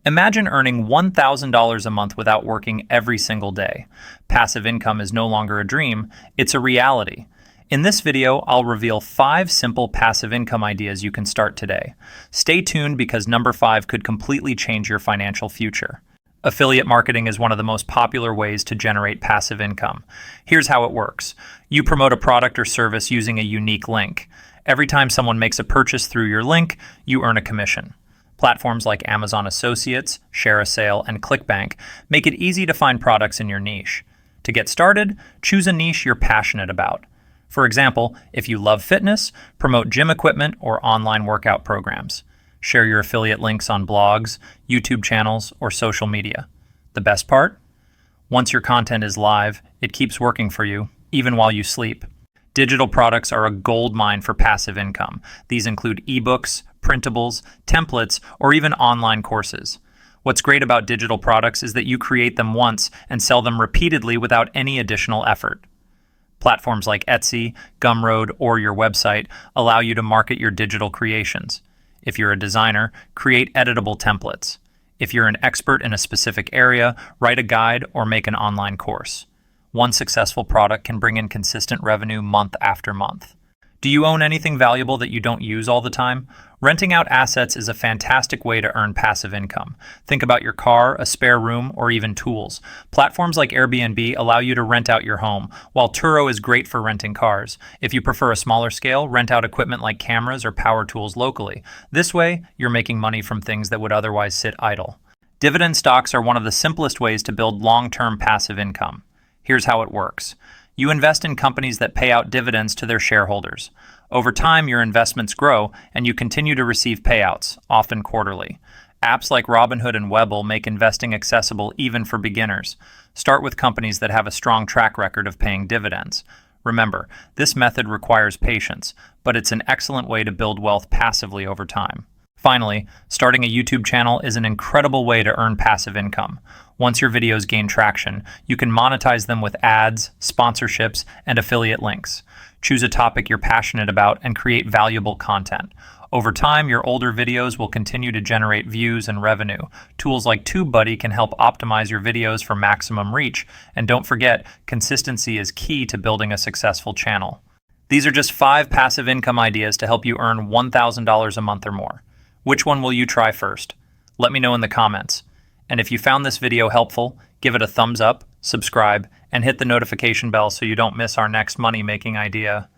Imagine earning $1,000 a month without working every single day. Passive income is no longer a dream, it's a reality. In this video, I'll reveal 5 simple passive income ideas you can start today. Stay tuned because number 5 could completely change your financial future. Affiliate marketing is one of the most popular ways to generate passive income. Here's how it works. You promote a product or service using a unique link. Every time someone makes a purchase through your link, you earn a commission. Platforms like Amazon Associates, Share a Sale, and ClickBank make it easy to find products in your niche. To get started, choose a niche you're passionate about. For example, if you love fitness, promote gym equipment or online workout programs. Share your affiliate links on blogs, YouTube channels, or social media. The best part? Once your content is live, it keeps working for you, even while you sleep. Digital products are a gold mine for passive income. These include eBooks, printables, templates, or even online courses. What's great about digital products is that you create them once and sell them repeatedly without any additional effort. Platforms like Etsy, Gumroad, or your website allow you to market your digital creations. If you're a designer, create editable templates. If you're an expert in a specific area, write a guide or make an online course. One successful product can bring in consistent revenue month after month. Do you own anything valuable that you don't use all the time? Renting out assets is a fantastic way to earn passive income. Think about your car, a spare room, or even tools. Platforms like Airbnb allow you to rent out your home, while Turo is great for renting cars. If you prefer a smaller scale, rent out equipment like cameras or power tools locally. This way, you're making money from things that would otherwise sit idle. Dividend stocks are one of the simplest ways to build long-term passive income. Here's how it works. You invest in companies that pay out dividends to their shareholders. Over time, your investments grow, and you continue to receive payouts, often quarterly. Apps like Robinhood and Webull make investing accessible even for beginners. Start with companies that have a strong track record of paying dividends. Remember, this method requires patience, but it's an excellent way to build wealth passively over time. Finally, starting a YouTube channel is an incredible way to earn passive income. Once your videos gain traction, you can monetize them with ads, sponsorships, and affiliate links. Choose a topic you're passionate about and create valuable content. Over time, your older videos will continue to generate views and revenue. Tools like TubeBuddy can help optimize your videos for maximum reach. And don't forget, consistency is key to building a successful channel. These are just 5 passive income ideas to help you earn $1,000 a month or more. Which one will you try first? Let me know in the comments. And if you found this video helpful, give it a thumbs up, subscribe, and hit the notification bell so you don't miss our next money-making idea.